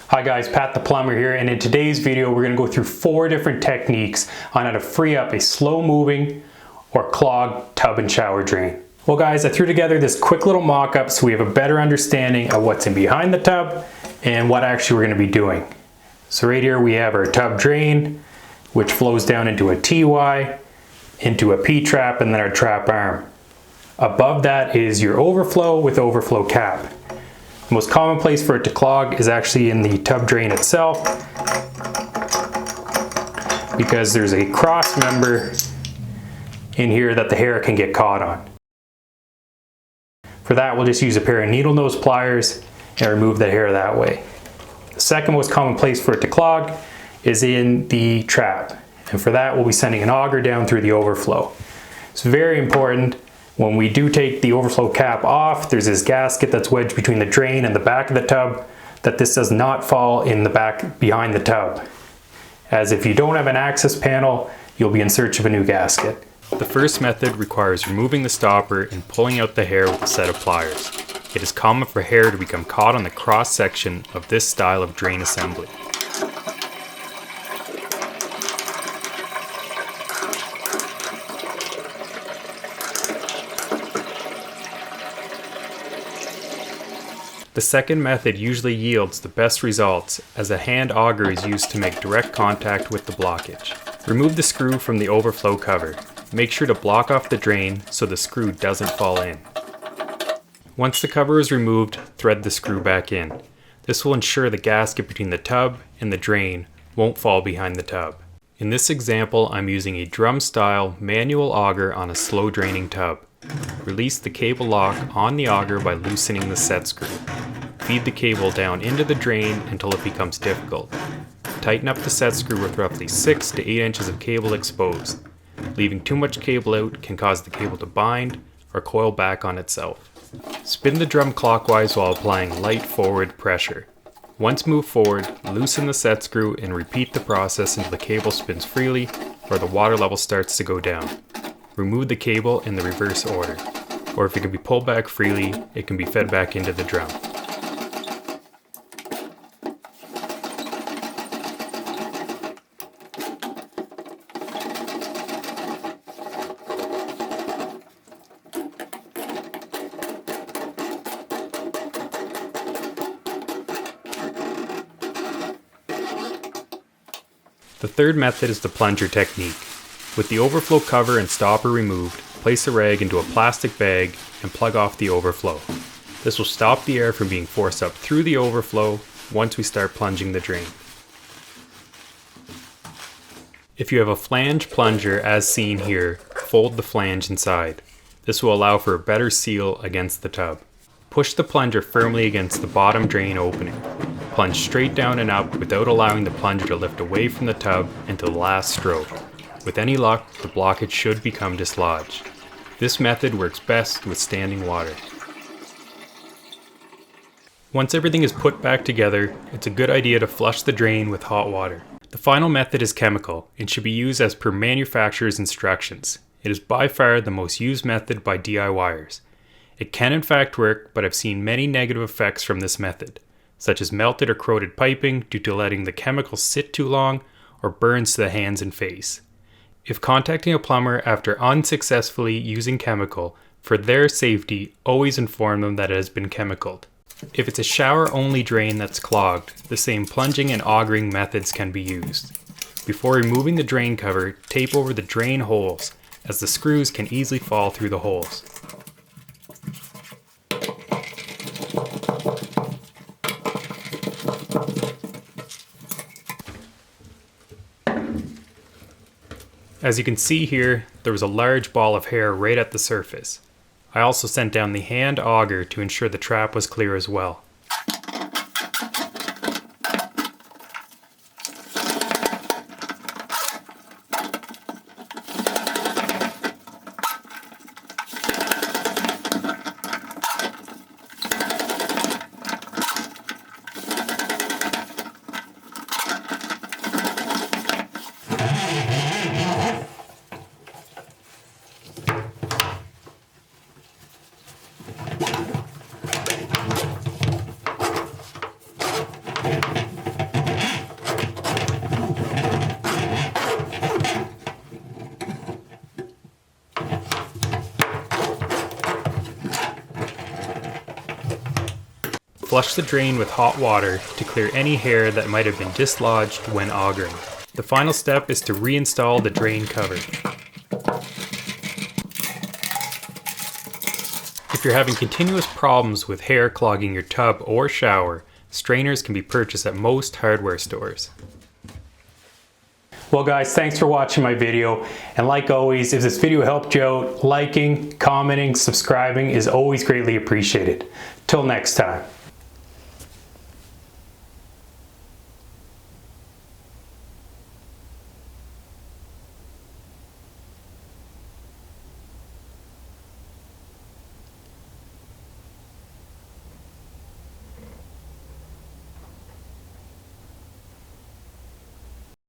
Hi guys, Pat the Plumber here, and in today's video we're going to go through 4 different techniques on how to free up a slow moving or clogged tub and shower drain. Well guys, I threw together this quick little mock-up so we have a better understanding of what's in behind the tub and what actually we're going to be doing. So right here we have our tub drain, which flows down into a TY, into a P-trap, and then our trap arm. Above that is your overflow with overflow cap. The most common place for it to clog is actually in the tub drain itself, because there's a cross member in here that the hair can get caught on. For that, we'll just use a pair of needle nose pliers and remove the hair that way. The second most common place for it to clog is in the trap, and for that we'll be sending an auger down through the overflow. It's very important. When we do take the overflow cap off, there's this gasket that's wedged between the drain and the back of the tub, that this does not fall in the back behind the tub, as if you don't have an access panel, you'll be in search of a new gasket. The first method requires removing the stopper and pulling out the hair with a set of pliers. It is common for hair to become caught on the cross section of this style of drain assembly. The second method usually yields the best results, as a hand auger is used to make direct contact with the blockage. Remove the screw from the overflow cover. Make sure to block off the drain so the screw doesn't fall in. Once the cover is removed, thread the screw back in. This will ensure the gasket between the tub and the drain won't fall behind the tub. In this example, I'm using a drum-style manual auger on a slow draining tub. Release the cable lock on the auger by loosening the set screw. Feed the cable down into the drain until it becomes difficult. Tighten up the set screw with roughly 6 to 8 inches of cable exposed. Leaving too much cable out can cause the cable to bind or coil back on itself. Spin the drum clockwise while applying light forward pressure. Once moved forward, loosen the set screw and repeat the process until the cable spins freely or the water level starts to go down. Remove the cable in the reverse order, or if it can be pulled back freely, it can be fed back into the drum. The third method is the plunger technique. With the overflow cover and stopper removed, place a rag into a plastic bag and plug off the overflow. This will stop the air from being forced up through the overflow once we start plunging the drain. If you have a flange plunger as seen here, fold the flange inside. This will allow for a better seal against the tub. Push the plunger firmly against the bottom drain opening. Plunge straight down and up without allowing the plunger to lift away from the tub until the last stroke. With any luck, the blockage should become dislodged. This method works best with standing water. Once everything is put back together, it's a good idea to flush the drain with hot water. The final method is chemical and should be used as per manufacturer's instructions. It is by far the most used method by DIYers. It can in fact work, but I've seen many negative effects from this method, such as melted or corroded piping due to letting the chemical sit too long, or burns to the hands and face. If contacting a plumber after unsuccessfully using chemical, for their safety, always inform them that it has been chemicaled. If it's a shower-only drain that's clogged, the same plunging and augering methods can be used. Before removing the drain cover, tape over the drain holes, as the screws can easily fall through the holes. As you can see here, there was a large ball of hair right at the surface. I also sent down the hand auger to ensure the trap was clear as well. Flush the drain with hot water to clear any hair that might have been dislodged when augering. The final step is to reinstall the drain cover. If you're having continuous problems with hair clogging your tub or shower, strainers can be purchased at most hardware stores. Well guys, thanks for watching my video, and like always, if this video helped you out, liking, commenting, subscribing is always greatly appreciated. Till next time.